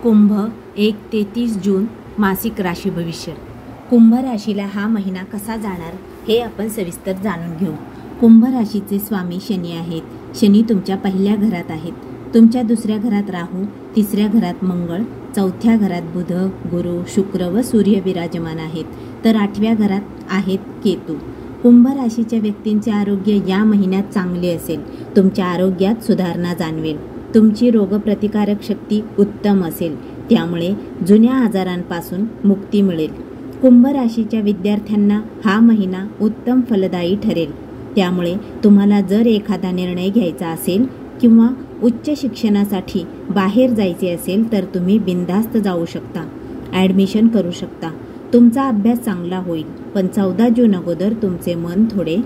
कुंभ 1 ते 30 जून मासिक राशी भविष्य। कुंभ राशीला हा महिना कसा जाणार हे आपण सविस्तर जाणून घेऊ। कुंभ राशीचे स्वामी शनी आहेत। शनी तुमच्या पहिल्या घरात आहेत, तुमच्या दुसऱ्या घरात राहू, तिसऱ्या घरात मंगळ, चौथ्या घरात बुध, गुरु, शुक्र व सूर्य विराजमान आहेत, तर 8व्या घरात आहेत केतू। कुंभ राशीच्या व्यक्तींचे आरोग्य या महिन्यात चांगले असेल, तुमच्या आरोग्यात सुधारणा जाणवेल, तुमची रोगप्रतिकारक शक्ती उत्तम असेल, त्यामुळे जुन्या आजारांपासून मुक्ती मिळेल। कुंभ राशीच्या विद्यार्थ्यांना हा महिना उत्तम फलदायी ठरेल, त्यामुळे तुम्हाला जर एखादा निर्णय घ्यायचा असेल किंवा उच्च शिक्षणासाठी बाहेर जायचे असेल तर तुम्ही बिनधास्त जाऊ शकता, ॲडमिशन करू शकता, तुमचा अभ्यास चांगला होईल। पण 14 जून अगोदर तुमचे मन थोडे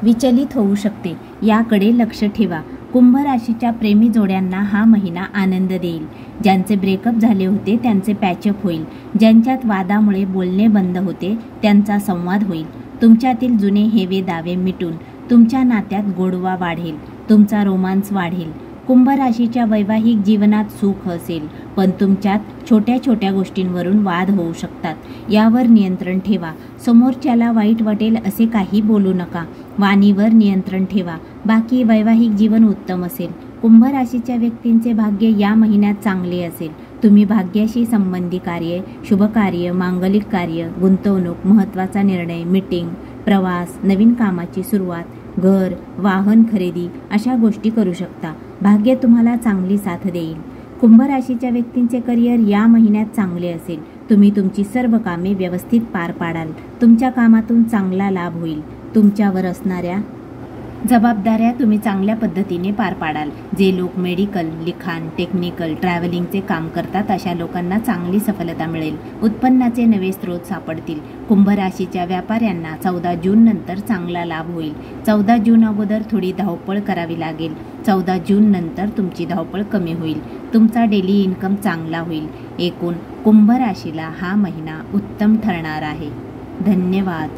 विचलित होऊ शकते, याकडे लक्ष ठेवा। कुंभ राशीच्या प्रेमी जोड्यांना हा महिना आनंद देईल। ज्यांचे ब्रेकअप झाले होते त्यांचे पॅचअप होईल, ज्यांच्यात वादामुळे बोलणे बंद होते त्यांचा संवाद होईल, तुमच्यातील जुने हेवे दावे मिटून तुमच्या नात्यात गोडवा वाढेल, तुमचा रोमांस वाढेल। कुंभ राशीच्या वैवाहिक जीवनात सुख असेल, पण तुमच्यात छोट्या छोट्या गोष्टींवरून वाद होऊ शकतात, यावर नियंत्रण ठेवा। समोरच्याला वाईट वाटेल असे काही बोलू नका, वाणीवर नियंत्रण ठेवा। बाकी वैवाहिक जीवन उत्तम असेल। कुंभ राशीच्या व्यक्तींचे भाग्य या महिन्यात चांगले असेल। तुम्ही भाग्याशी संबंधी कार्य, शुभकार्य, मांगलिक कार्य, गुंतवणूक, महत्त्वाचा निर्णय, मीटिंग, प्रवास, नवीन कामाची सुरुवात, घर, वाहन खरेदी अशा गोष्टी करू शकता। भाग्य तुम्हाला चांगली साथ देईल। कुंभ राशीच्या व्यक्तींचे करिअर या महिन्यात चांगले असेल। तुम्ही तुमची सर्व कामे व्यवस्थित पार पाडाल, तुमच्या कामातून चांगला लाभ होईल, तुमच्यावर असणाऱ्या जबाबदाऱ्या तुम्ही चांगल्या पद्धतीने पार पाडाल। जे लोक मेडिकल, लिखाण, टेक्निकल, ट्रॅव्हलिंगचे काम करतात अशा लोकांना चांगली सफलता मिळेल, उत्पन्नाचे नवे स्रोत सापडतील। कुंभ राशीच्या व्यापाऱ्यांना 14 जून नंतर चांगला लाभ होईल। 14 जून अगोदर थोडी धावपळ करावी लागेल, 14 जून नंतर तुमची धावपळ कमी होईल, तुमचा डेली इन्कम चांगला होईल। एकूण कुंभ राशीला हा महिना उत्तम ठरणार आहे। धन्यवाद।